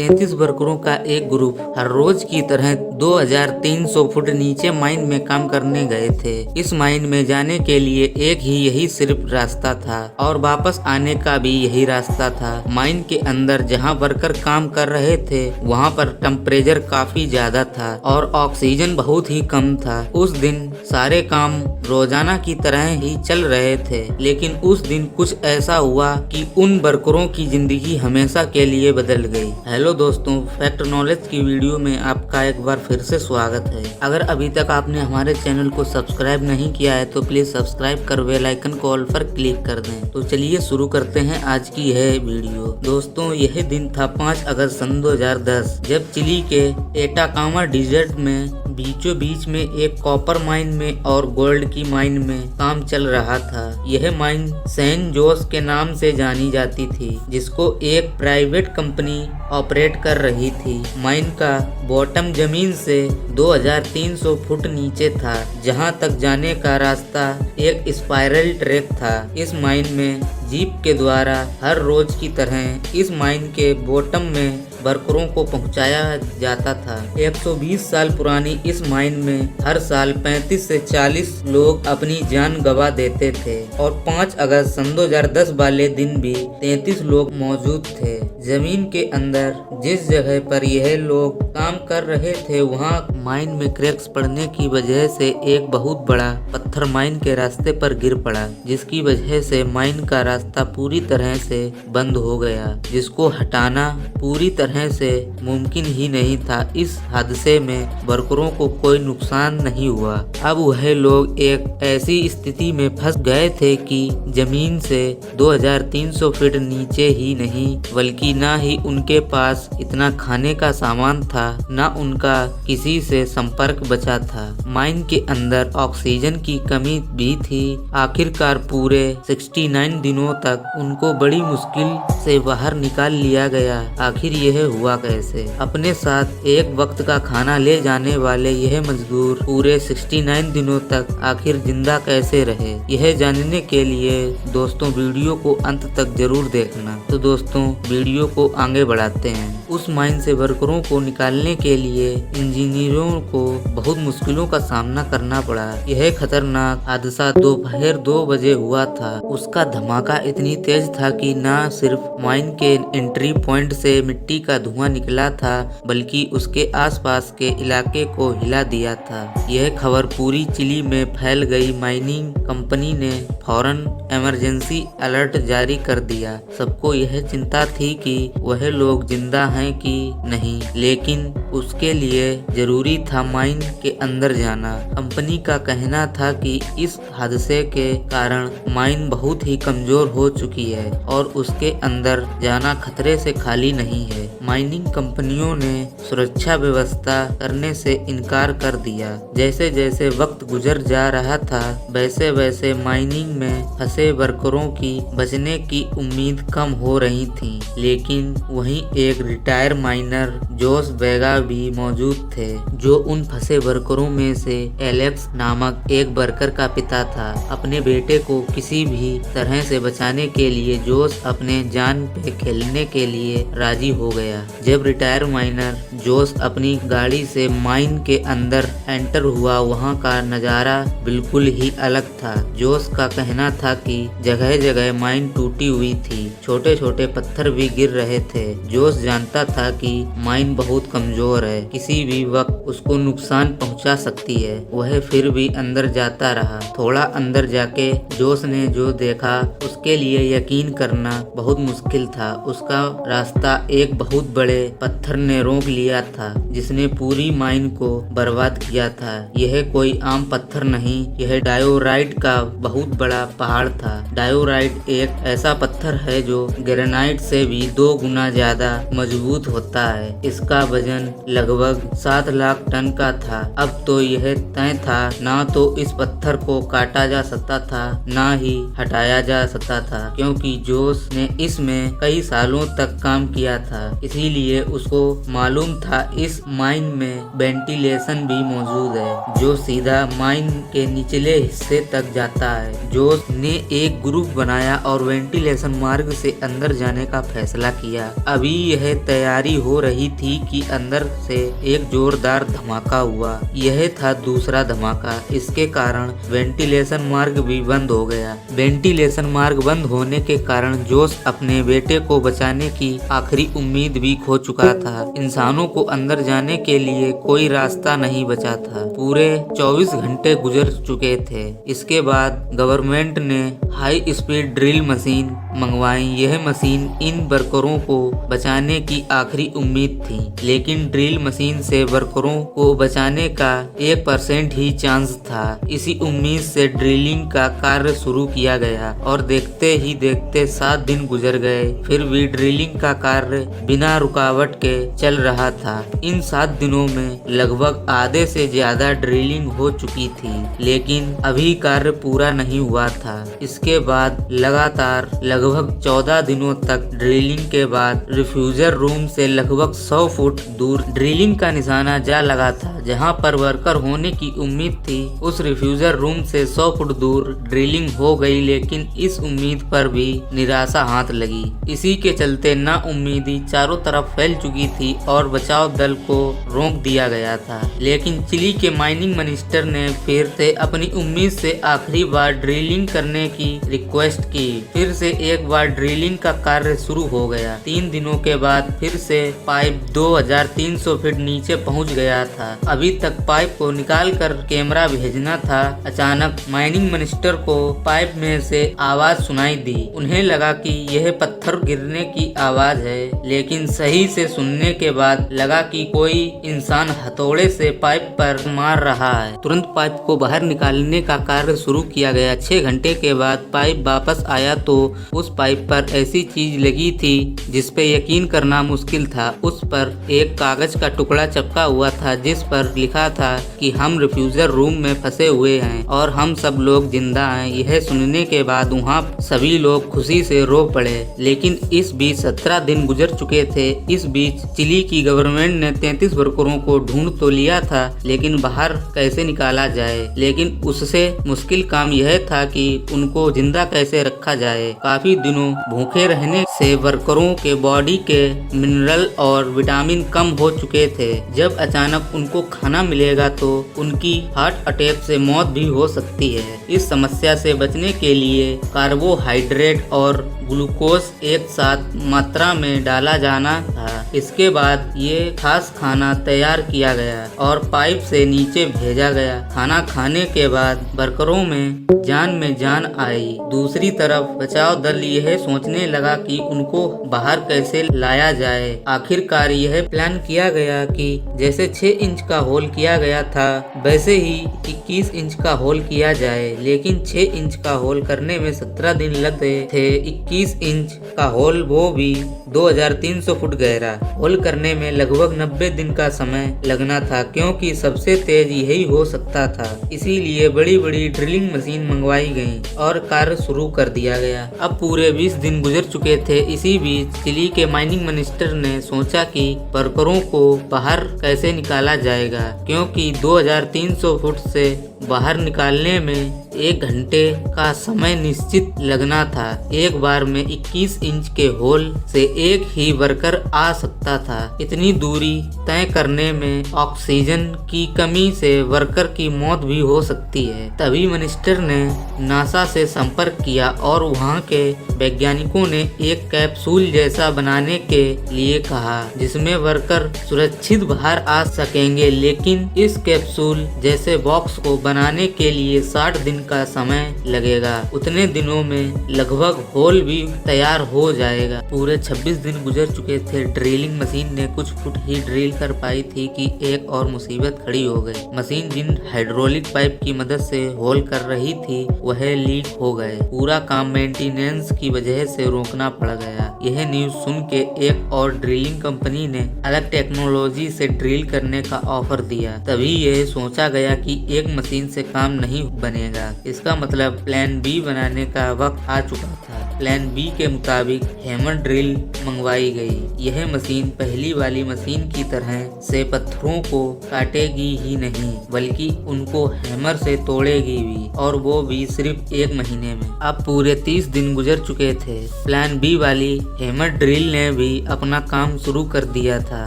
33 वर्करों का एक ग्रुप हर रोज की तरह 2300 फुट नीचे माइन में काम करने गए थे। इस माइन में जाने के लिए एक ही यही सिर्फ रास्ता था और वापस आने का भी यही रास्ता था। माइन के अंदर जहां वर्कर काम कर रहे थे वहां पर टेम्परेचर काफी ज्यादा था और ऑक्सीजन बहुत ही कम था। उस दिन सारे काम रोजाना की तरह ही चल रहे थे, लेकिन उस दिन कुछ ऐसा हुआ कि उन वर्करों की जिंदगी हमेशा के लिए बदल गई। हेलो दोस्तों, फैक्ट नॉलेज की वीडियो में आपका एक बार फिर से स्वागत है। अगर अभी तक आपने हमारे चैनल को सब्सक्राइब नहीं किया है तो प्लीज सब्सक्राइब कर बेल आइकन को ऑल पर क्लिक कर दें। तो चलिए शुरू करते हैं आज की यह वीडियो। दोस्तों, यह दिन था 5 अगस्त सन 2010, जब चिली के एटाकामा डिजर्ट में बीचों बीच में एक कॉपर माइन में और गोल्ड की माइन में काम चल रहा था। यह माइन सैन जोस के नाम से जानी जाती थी, जिसको एक प्राइवेट कंपनी ऑपरेट कर रही थी। माइन का बॉटम जमीन से 2300 फुट नीचे था, जहां तक जाने का रास्ता एक स्पाइरल ट्रैक था। इस माइन में जीप के द्वारा हर रोज की तरह इस माइन के बॉटम में वर्करों को पहुंचाया जाता था। 120 साल पुरानी इस माइन में हर साल 35 से 40 लोग अपनी जान गंवा देते थे और 5 अगस्त सन 2010 वाले दिन भी 33 लोग मौजूद थे। जमीन के अंदर जिस जगह पर यह लोग काम कर रहे थे वहां माइन में क्रैक्स पड़ने की वजह से एक बहुत बड़ा पत्थर माइन के रास्ते पर गिर पड़ा, जिसकी वजह से माइन का रास्ता पूरी तरह से बंद हो गया, जिसको हटाना पूरी तरह से मुमकिन ही नहीं था। इस हादसे में वर्करों को कोई नुकसान नहीं हुआ। अब वह लोग एक ऐसी स्थिति में फंस गए थे कि जमीन से 2300 फीट नीचे ही नहीं बल्कि ना ही उनके पास इतना खाने का सामान था, ना उनका किसी से संपर्क बचा था। माइन के अंदर ऑक्सीजन की कमी भी थी। आखिरकार पूरे 69 दिनों तक उनको बड़ी मुश्किल से बाहर निकाल लिया गया। आखिर यह हुआ कैसे? अपने साथ एक वक्त का खाना ले जाने वाले यह मजदूर पूरे 69 दिनों तक आखिर जिंदा कैसे रहे? यह जानने के लिए दोस्तों वीडियो को अंत तक जरूर देखना। तो दोस्तों, वीडियो को आगे बढ़ाते हैं। उस माइन से वर्करों को निकालने के लिए इंजीनियरों को बहुत मुश्किलों का सामना करना पड़ा। यह खतरनाक हादसा दोपहर 2 बजे हुआ था। उसका धमाका इतनी तेज था कि न सिर्फ माइन के एंट्री पॉइंट से मिट्टी का धुआं निकला था, बल्कि उसके आसपास के इलाके को हिला दिया था। यह खबर पूरी चिली में फैल गई। माइनिंग कंपनी ने फौरन इमरजेंसी अलर्ट जारी कर दिया। सबको यह चिंता थी कि वह लोग जिंदा हैं कि नहीं, लेकिन उसके लिए जरूरी था माइन के अंदर जाना। कंपनी का कहना था कि इस हादसे के कारण माइन बहुत ही कमजोर हो चुकी है और उसके अंदर जाना खतरे से खाली नहीं है। माइनिंग कंपनियों ने सुरक्षा व्यवस्था करने से इनकार कर दिया। जैसे जैसे वक्त गुजर जा रहा था वैसे वैसे माइनिंग में फंसे वर्करों की बचने की उम्मीद कम हो रही थी, लेकिन वहीं एक रिटायर माइनर जोस वेगा भी मौजूद थे, जो उन फंसे वर्करों में से एलेक्स नामक एक वर्कर का पिता था। अपने बेटे को किसी भी तरह से बचाने के लिए जोस अपने जान पे खेलने के लिए राजी हो गया। जब रिटायर माइनर जोस अपनी गाड़ी से माइन के अंदर एंटर हुआ, वहां का नजारा बिल्कुल ही अलग था। जोस का कहना था कि जगह जगह माइन टूटी हुई थी, छोटे छोटे पत्थर भी गिर रहे थे। जोस जानता था कि माइन बहुत कमजोर है, किसी भी वक्त उसको नुकसान पहुंचा सकती है। वह फिर भी अंदर जाता रहा। थोड़ा अंदर जाके जोस ने जो देखा उसके लिए यकीन करना बहुत मुश्किल था। उसका रास्ता एक बहुत बड़े पत्थर ने रोक लिया था, जिसने पूरी माइन को बर्बाद किया था। यह कोई आम पत्थर नहीं, यह डायोराइट का बहुत बड़ा पहाड़ था। डायोराइट एक ऐसा पत्थर है जो ग्रेनाइट से भी 2 गुना ज्यादा मजबूत होता है। इसका वजन लगभग 7 लाख टन का था। अब तो यह तय था, ना तो इस पत्थर को काटा जा सकता था, ना ही हटाया जा सकता था, क्योंकि जोस ने इसमें कई सालों तक काम किया था। इसीलिए उसको मालूम था इस माइन में वेंटिलेशन भी मौजूद है, जो सीधा माइन के निचले हिस्से तक जाता है। जोस ने एक ग्रुप बनाया और वेंटिलेशन मार्ग से अंदर जाने का फैसला किया। अभी यह तैयारी हो रही थी कि अंदर से एक जोरदार धमाका हुआ। यह था दूसरा धमाका। इसके कारण वेंटिलेशन मार्ग भी बंद हो गया। वेंटिलेशन मार्ग बंद होने के कारण जोस अपने बेटे को बचाने की आखिरी उम्मीद भी खो चुका था। इंसानों को अंदर जाने के लिए कोई रास्ता नहीं बचा था। पूरे 24 घंटे गुजर चुके थे। इसके बाद गवर्नमेंट ने हाई स्पीड ड्रिल मशीन मंगवाई। यह मशीन इन वर्करों को बचाने की आखिरी उम्मीद थी, लेकिन ड्रिल मशीन से वर्करों को बचाने का 1% ही चांस था। इसी उम्मीद से ड्रिलिंग का कार्य शुरू किया गया और देखते ही देखते 7 दिन गुजर गए। फिर भी ड्रिलिंग का कार्य बिना रुकावट के चल रहा था। इन 7 दिनों में लगभग आधे से ज्यादा ड्रिलिंग हो चुकी थी, लेकिन अभी कार्य पूरा नहीं हुआ था। इसके बाद लगातार लगभग 14 दिनों तक ड्रिलिंग के बाद रिफ्यूजर रूम से लगभग 100 फुट दूर ड्रिलिंग का निशाना जा लगा था। जहां पर वर्कर होने की उम्मीद थी, उस रिफ्यूजर रूम से 100 फुट दूर ड्रिलिंग हो गई, लेकिन इस उम्मीद पर भी निराशा हाथ लगी। इसी के चलते नाउम्मीदी चारों तरफ फैल चुकी थी और बचाव दल को रोक दिया गया था। लेकिन चिली के माइनिंग मिनिस्टर ने फिर से अपनी उम्मीद से आखिरी बार ड्रिलिंग करने की रिक्वेस्ट की। फिर से एक बार ड्रिलिंग का कार्य शुरू हो गया। 3 दिनों के बाद फिर से पाइप 2300 फीट नीचे पहुंच गया था। अभी तक पाइप को निकाल कर कैमरा भेजना था। अचानक माइनिंग मिनिस्टर को पाइप में से आवाज सुनाई दी। उन्हें लगा कि यह पत्थर गिरने की आवाज है, लेकिन सही से सुनने के बाद लगा कि कोई इंसान हथौड़े से पाइप पर मार रहा है। तुरंत पाइप को बाहर निकालने का कार्य शुरू किया गया। 6 घंटे के बाद पाइप वापस आया तो उस पाइप पर ऐसी चीज लगी थी जिस पे यकीन करना मुश्किल था। उस पर एक कागज का टुकड़ा चिपका हुआ था, जिस पर लिखा था कि हम रिफ्यूजर रूम में फंसे हुए हैं और हम सब लोग जिंदा हैं। यह सुनने के बाद वहाँ सभी लोग खुशी से रो पड़े। लेकिन इस बीच 17 दिन गुजर चुके थे। इस बीच चिली की गवर्नमेंट ने 33 वर्करों को ढूंढ तो लिया था, लेकिन बाहर कैसे निकाला जाए। लेकिन उससे मुश्किल काम यह था कि उनको जिंदा कैसे रखा जाए। काफी दिनों भूखे रहने से वर्करों के बॉडी के मिनरल और विटामिन कम हो चुके थे। जब अचानक उनको खाना मिलेगा तो उनकी हार्ट अटैक से मौत भी हो सकती है। इस समस्या से बचने के लिए कार्बोहाइड्रेट और ग्लूकोज एक साथ मात्रा में डाला जाना था। इसके बाद ये खास खाना तैयार किया गया और पाइप से नीचे भेजा गया। खाना खाने के बाद वर्करों में जान आई। दूसरी तरफ बचाव दल यह सोचने लगा कि उनको बाहर कैसे लाया जाए। आखिरकार यह प्लान किया गया कि जैसे 6 इंच का होल किया गया था, वैसे ही 21 इंच का होल किया जाए। लेकिन 6 इंच का होल करने में 17 दिन लगते थे। 21 इंच का होल, वो भी 2300 फुट गहरा। होल करने में लगभग 90 दिन का समय लगना था, क्योंकि सबसे तेज यही हो सकता था। इसीलिए बड़ी बड़ी ड्रिलिंग मशीन मंगवाई गई और कार्य शुरू कर दिया गया। अब पूरे 20 दिन गुजर चुके थे। इसी बीच चिली के माइनिंग मिनिस्टर ने सोचा कि वर्करों को बाहर कैसे निकाला जाएगा, क्योंकि 2300 फुट से बाहर निकालने में 1 घंटे का समय निश्चित लगना था। एक बार में 21 इंच के होल से एक ही वर्कर आ सकता था। इतनी दूरी तय करने में ऑक्सीजन की कमी से वर्कर की मौत भी हो सकती है। तभी मिनिस्टर ने नासा से संपर्क किया और वहां के वैज्ञानिकों ने एक कैप्सूल जैसा बनाने के लिए कहा, जिसमें वर्कर सुरक्षित बाहर आ सकेंगे। लेकिन इस कैप्सूल जैसे बॉक्स को बनाने बनाने के लिए 60 दिन का समय लगेगा। उतने दिनों में लगभग होल भी तैयार हो जाएगा। पूरे 26 दिन गुजर चुके थे। ड्रिलिंग मशीन ने कुछ फुट ही ड्रिल कर पाई थी कि एक और मुसीबत खड़ी हो गई। मशीन जिन हाइड्रोलिक पाइप की मदद से होल कर रही थी वह लीक हो गए। पूरा काम मेंटेनेंस की वजह से रोकना पड़ गया। यह न्यूज सुन के एक और ड्रिलिंग कंपनी ने अलग टेक्नोलॉजी से ड्रिल करने का ऑफर दिया। तभी यह सोचा गया कि एक मशीन से काम नहीं बनेगा। इसका मतलब प्लान बी बनाने का वक्त आ चुका था। प्लान बी के मुताबिक हैमर ड्रिल मंगवाई गई। यह मशीन पहली वाली मशीन की तरह से पत्थरों को काटेगी ही नहीं बल्कि उनको हैमर से तोड़ेगी भी, और वो भी सिर्फ 1 महीने में। अब पूरे 30 दिन गुजर चुके थे। प्लान बी वाली हैमर ड्रिल ने भी अपना काम शुरू कर दिया था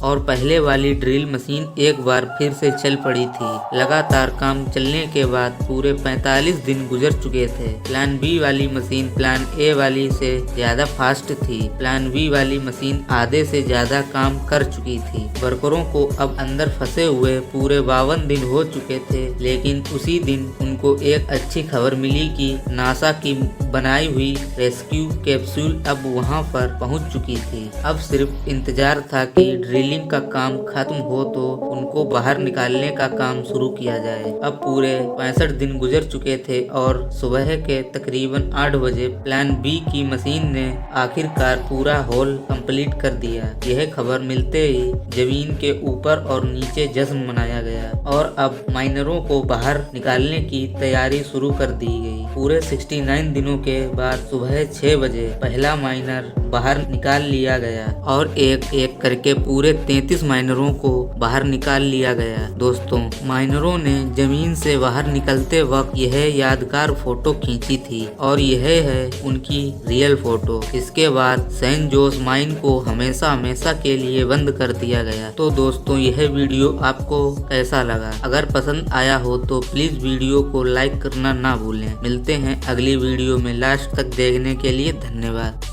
और पहले वाली ड्रिल मशीन एक बार फिर से चल पड़ी थी। लगातार काम चलने के बाद पूरे 45 दिन गुजर चुके थे। प्लान बी वाली मशीन प्लान ए वाली से ज्यादा फास्ट थी। प्लान बी वाली मशीन आधे से ज्यादा काम कर चुकी थी। वर्करों को अब अंदर फंसे हुए पूरे 52 दिन हो चुके थे, लेकिन उसी दिन उनको एक अच्छी खबर मिली कि नासा की बनाई हुई रेस्क्यू कैप्सूल अब वहां पर पहुंच चुकी थी। अब सिर्फ इंतजार था कि ड्रिलिंग का काम खत्म हो तो उनको बाहर निकालने का काम शुरू किया जाए। अब पूरे 65 दिन गुजर चुके थे और सुबह के तकरीबन 8 बजे प्लान बी की मशीन ने आखिरकार पूरा होल कंप्लीट कर दिया। यह खबर मिलते ही जमीन के ऊपर और नीचे जश्न मनाया गया और अब माइनरों को बाहर निकालने की तैयारी शुरू कर दी गई। पूरे 69 दिनों के बाद सुबह 6 बजे पहला माइनर बाहर निकाल लिया गया और एक एक करके पूरे 33 माइनरों को बाहर निकाल लिया गया। दोस्तों, माइनरों ने जमीन से बाहर निकलते वक्त यह यादगार फोटो खींची थी और यह है उनकी रियल फोटो। इसके बाद सेंट जोस माइन को हमेशा हमेशा के लिए बंद कर दिया गया। तो दोस्तों, यह वीडियो आपको कैसा लगा? अगर पसंद आया हो तो प्लीज वीडियो को लाइक करना ना भूलें। मिलते हैं अगली वीडियो में। लास्ट तक देखने के लिए धन्यवाद।